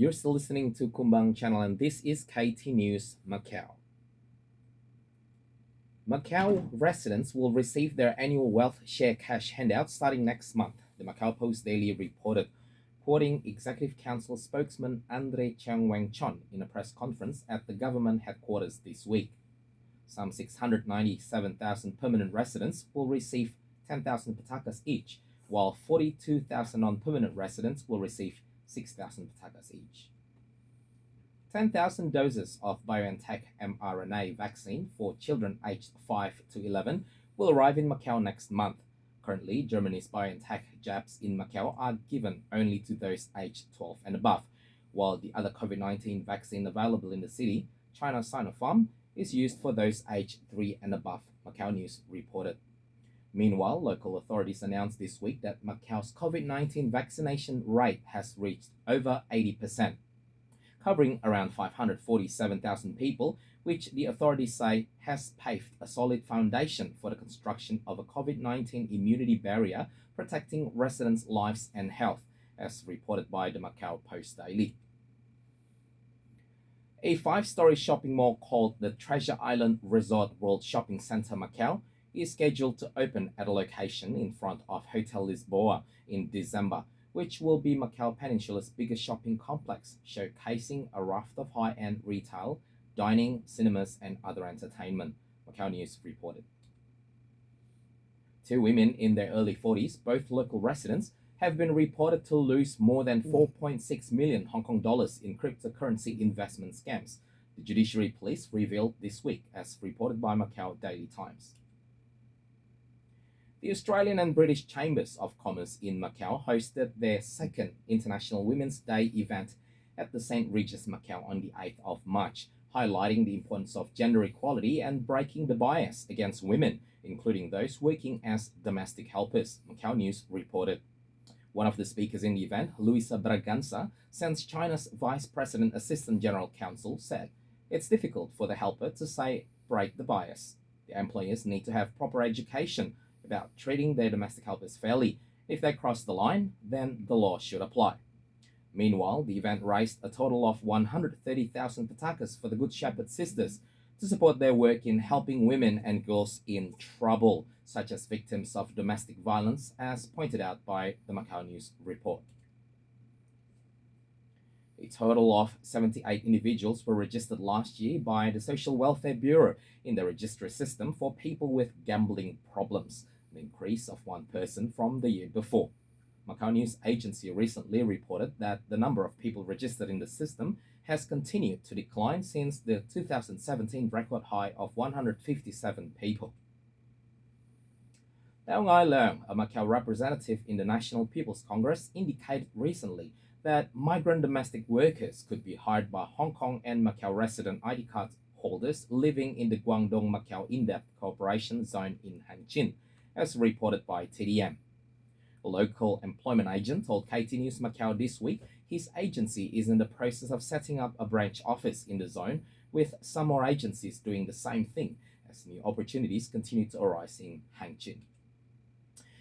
You're still listening to Kumbang channel and this is KT News Macau. Macau residents will receive their annual wealth share cash handout starting next month, the Macau Post Daily reported, quoting Executive Council spokesman Andre Chiang Weng-chon in a press conference at the government headquarters this week. Some 697,000 permanent residents will receive 10,000 patakas each, while 42,000 non-permanent residents will receive 6,000 patakas each. 10,000 doses of BioNTech mRNA vaccine for children aged 5 to 11 will arrive in Macau next month. Currently, Germany's BioNTech jabs in Macau are given only to those aged 12 and above, while the other COVID-19 vaccine available in the city, China's Sinopharm, is used for those aged 3 and above, Macau News reported. Meanwhile, local authorities announced this week that Macau's COVID-19 vaccination rate has reached over 80%, covering around 547,000 people, which the authorities say has paved a solid foundation for the construction of a COVID-19 immunity barrier protecting residents' lives and health, as reported by the Macau Post Daily. A 5-story shopping mall called the Treasure Island Resort World Shopping Center Macau is scheduled to open at a location in front of Hotel Lisboa in December, which will be Macau Peninsula's biggest shopping complex, showcasing a raft of high-end retail, dining, cinemas, and other entertainment, Macau News reported. 2 women in their early 40s, both local residents, have been reported to lose more than 4.6 million Hong Kong dollars in cryptocurrency investment scams, the Judiciary Police revealed this week, as reported by Macau Daily Times. The Australian and British Chambers of Commerce in Macau hosted their second International Women's Day event at the St. Regis Macau on the 8th of March, highlighting the importance of gender equality and breaking the bias against women, including those working as domestic helpers, Macau News reported. One of the speakers in the event, Luisa Braganza, since China's Vice President Assistant General Counsel, said, "It's difficult for the helper to say break the bias. The employers need to have proper education about treating their domestic helpers fairly. If they cross the line, then the law should apply." Meanwhile, the event raised a total of 130,000 patakas for the Good Shepherd Sisters to support their work in helping women and girls in trouble, such as victims of domestic violence, as pointed out by the Macau News report. A total of 78 individuals were registered last year by the Social Welfare Bureau in the registry system for people with gambling problems, an increase of 1 person from the year before. Macau News Agency recently reported that the number of people registered in the system has continued to decline since the 2017 record high of 157 people. Leung Ai Leung, a Macau representative in the National People's Congress, indicated recently that migrant domestic workers could be hired by Hong Kong and Macau resident ID card holders living in the Guangdong-Macau In-Depth Cooperation Zone in Hanchin, as reported by TDM. A local employment agent told Ktnewsmacau this week his agency is in the process of setting up a branch office in the zone, with some more agencies doing the same thing as new opportunities continue to arise in Hanchin.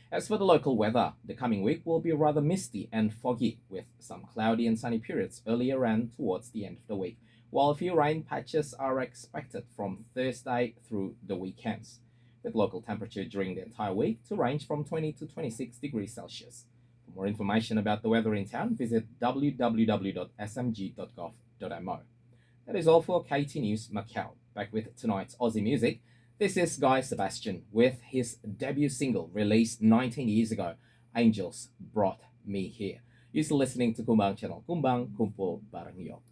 As for the local weather, the coming week will be rather misty and foggy, with some cloudy and sunny periods earlier and towards the end of the week, while a few rain patches are expected from Thursday through the weekends, with local temperature during the entire week to range from 20 to 26 degrees Celsius. For more information about the weather in town, visit www.smg.gov.mo. That is all for KT News Macau. Back with tonight's Aussie music. This is Guy Sebastian with his debut single released 19 years ago, Angels Brought Me Here. You're still listening to Kumbang channel. Kumbang, kumpul bareng yo.